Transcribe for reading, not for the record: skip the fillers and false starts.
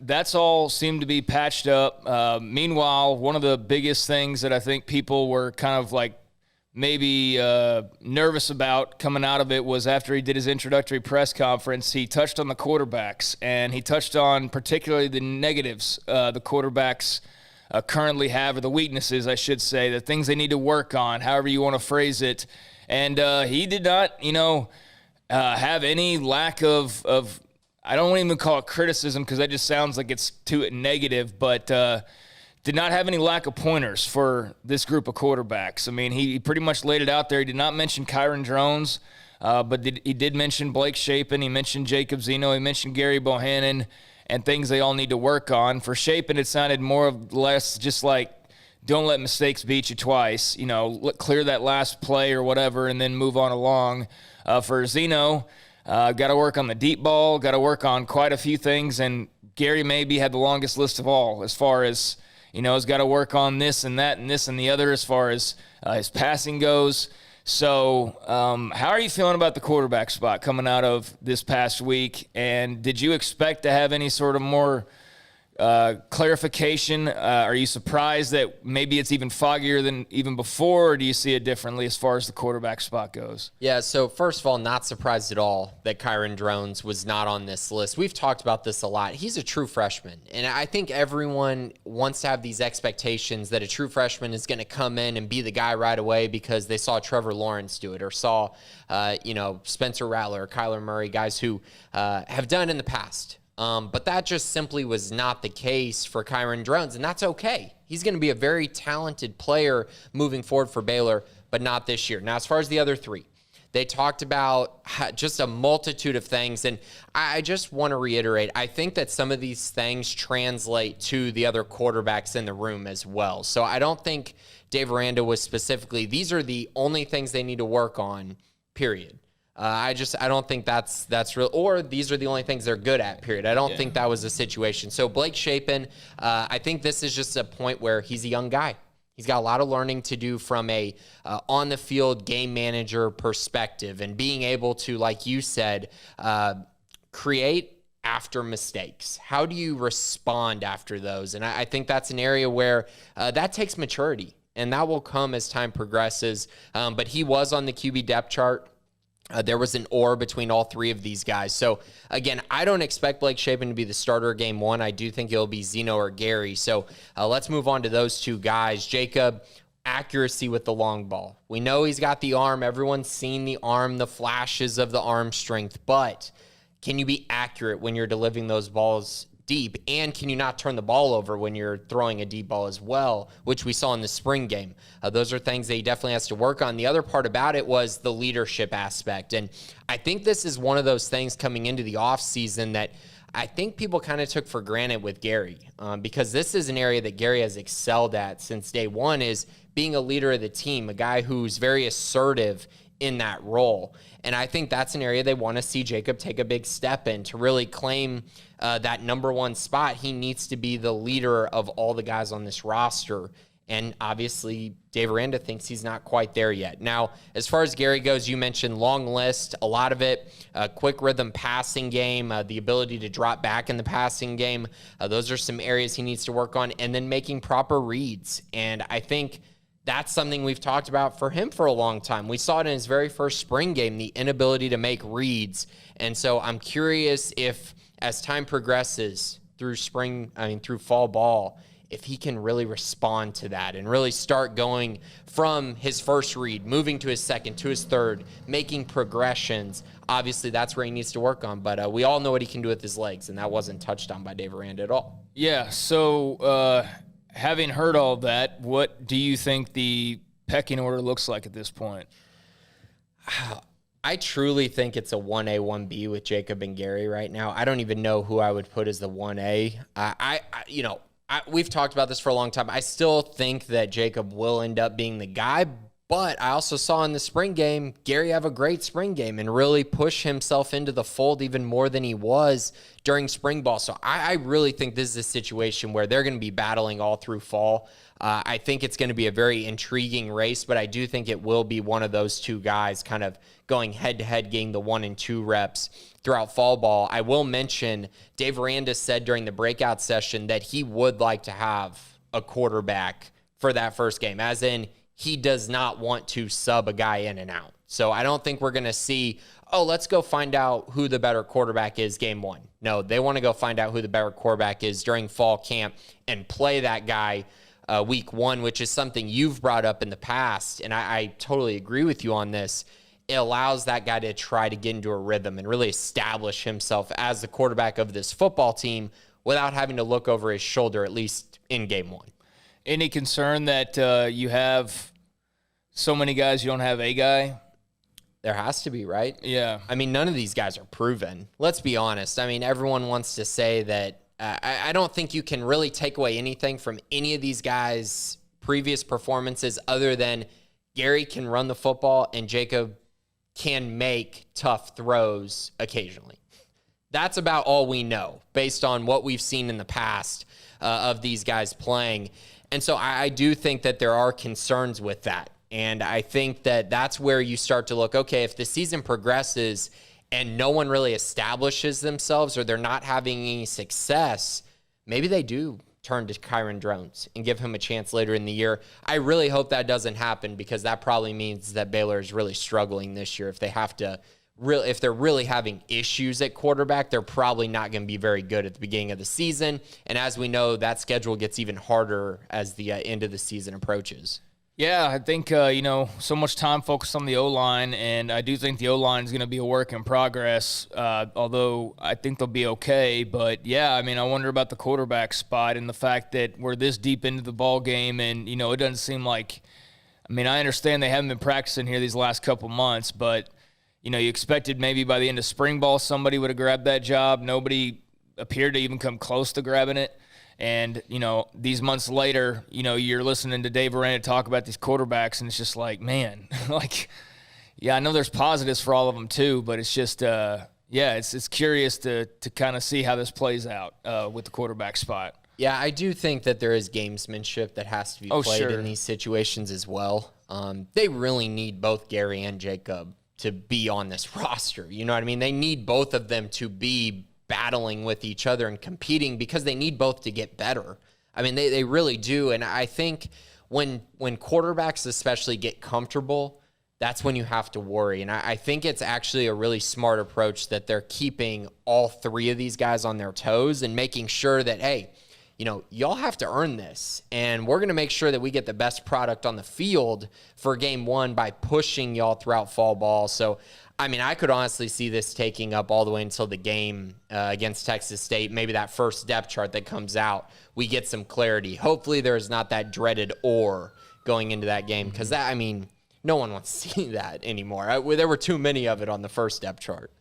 That's all seemed to be patched up. Meanwhile, one of the biggest things that I think people were kind of like maybe nervous about coming out of it was after he did his introductory press conference, he touched on the quarterbacks, and he touched on particularly the negatives the quarterbacks currently have, or the weaknesses, I should say, the things they need to work on, however you want to phrase it. And he did not, have any lack of I don't even call it criticism because that just sounds like it's too negative, but did not have any lack of pointers for this group of quarterbacks. I mean, he pretty much laid it out there. He did not mention Kyron Drones, but he did mention Blake Shapen. He mentioned Jacob Zeno. He mentioned Gary Bohannon and things they all need to work on. For Shapen, it sounded more or less just like, don't let mistakes beat you twice. Clear that last play or whatever and then move on along. For Zeno, got to work on the deep ball, got to work on quite a few things, and Gary maybe had the longest list of all as far as, has got to work on this and that and this and the other as far as his passing goes. So how are you feeling about the quarterback spot coming out of this past week, and did you expect to have any sort of more clarification? Are you surprised that maybe it's even foggier than even before, or do you see it differently as far as the quarterback spot goes? Yeah, so first of all, not surprised at all that Kyron Drones was not on this list. We've talked about this a lot. He's a true freshman, and I think everyone wants to have these expectations that a true freshman is going to come in and be the guy right away because they saw Trevor Lawrence do it or saw, Spencer Rattler or Kyler Murray, guys who have done it in the past. But that just simply was not the case for Kyron Drones, and that's okay. He's going to be a very talented player moving forward for Baylor, but not this year. Now, as far as the other three, they talked about just a multitude of things, and I just want to reiterate, I think that some of these things translate to the other quarterbacks in the room as well. So I don't think Dave Aranda was specifically, these are the only things they need to work on, period. I don't think that's real, or these are the only things they're good at, period. I don't think that was the situation. So Blake Shapen, I think this is just a point where he's a young guy. He's got a lot of learning to do from a on-the-field game manager perspective and being able to, like you said, create after mistakes. How do you respond after those? And I think that's an area where that takes maturity, and that will come as time progresses. But he was on the QB depth chart. There was an or between all three of these guys. So, again, I don't expect Blake Shapen to be the starter game one. I do think it'll be Zeno or Gary. So, let's move on to those two guys. Jacob, accuracy with the long ball. We know he's got the arm. Everyone's seen the arm, the flashes of the arm strength. But can you be accurate when you're delivering those balls deep? And can you not turn the ball over when you're throwing a deep ball as well, which we saw in the spring game? Those are things that he definitely has to work on. The other part about it was the leadership aspect. And I think this is one of those things coming into the offseason that I think people kind of took for granted with Gary, because this is an area that Gary has excelled at since day one, is being a leader of the team, a guy who's very assertive in that role. And I think that's an area they want to see Jacob take a big step in to really claim that number one spot. He needs to be the leader of all the guys on this roster. And obviously, Dave Aranda thinks he's not quite there yet. Now, as far as Gary goes, you mentioned long list, a lot of it, quick rhythm passing game, the ability to drop back in the passing game. Those are some areas he needs to work on. And then making proper reads. And I think that's something we've talked about for him for a long time. We saw it in his very first spring game, the inability to make reads. And so I'm curious if, as time progresses through fall ball, if he can really respond to that and really start going from his first read, moving to his second, to his third, making progressions. Obviously, that's where he needs to work on. But we all know what he can do with his legs, and that wasn't touched on by Dave Aranda at all. Yeah, so having heard all that, what do you think the pecking order looks like at this point? I truly think it's a 1A, 1B with Jacob and Gary right now. I don't even know who I would put as the 1A. We've talked about this for a long time. I still think that Jacob will end up being the guy, But I also saw in the spring game, Gary have a great spring game and really push himself into the fold even more than he was during spring ball. So I really think this is a situation where they're going to be battling all through fall. I think it's going to be a very intriguing race, but I do think it will be one of those two guys kind of going head-to-head, getting the 1 and 2 reps throughout fall ball. I will mention Dave Aranda said during the breakout session that he would like to have a quarterback for that first game, as in he does not want to sub a guy in and out. So I don't think we're going to see, let's go find out who the better quarterback is game 1. No, they want to go find out who the better quarterback is during fall camp and play that guy week 1, which is something you've brought up in the past. And I totally agree with you on this. It allows that guy to try to get into a rhythm and really establish himself as the quarterback of this football team without having to look over his shoulder, at least in game 1. Any concern that you have so many guys, you don't have a guy? There has to be, right? Yeah. I mean, none of these guys are proven. Let's be honest. I mean, everyone wants to say that. I don't think you can really take away anything from any of these guys' previous performances other than Gary can run the football and Jacob can make tough throws occasionally. That's about all we know based on what we've seen in the past of these guys playing. And so I do think that there are concerns with that. And I think that that's where you start to look, okay, if the season progresses and no one really establishes themselves or they're not having any success, maybe they do turn to Kyron Drones and give him a chance later in the year. I really hope that doesn't happen because that probably means that Baylor is really struggling this year. If they have to if they're really having issues at quarterback, they're probably not going to be very good at the beginning of the season. And as we know, that schedule gets even harder as the end of the season approaches. Yeah, I think, so much time focused on the O-line, and I do think the O-line is going to be a work in progress, although I think they'll be okay. But, yeah, I mean, I wonder about the quarterback spot and the fact that we're this deep into the ball game, and, it doesn't seem like – I mean, I understand they haven't been practicing here these last couple months, but, you expected maybe by the end of spring ball somebody would have grabbed that job. Nobody appeared to even come close to grabbing it. And, these months later, you're listening to Dave Aranda talk about these quarterbacks, and it's just like, man, I know there's positives for all of them too, but it's just, it's curious to kind of see how this plays out with the quarterback spot. Yeah, I do think that there is gamesmanship that has to be played in these situations as well. They really need both Gary and Jacob to be on this roster. You know what I mean? They need both of them to be battling with each other and competing because they need both to get better. I mean, they really do. And I think when quarterbacks especially get comfortable, that's when you have to worry. And I think it's actually a really smart approach that they're keeping all three of these guys on their toes and making sure that, hey, y'all have to earn this. And we're going to make sure that we get the best product on the field for game 1 by pushing y'all throughout fall ball. So, I mean, I could honestly see this taking up all the way until the game against Texas State. Maybe that first depth chart that comes out, we get some clarity. Hopefully there's not that dreaded or going into that game because no one wants to see that anymore. There were too many of it on the first depth chart.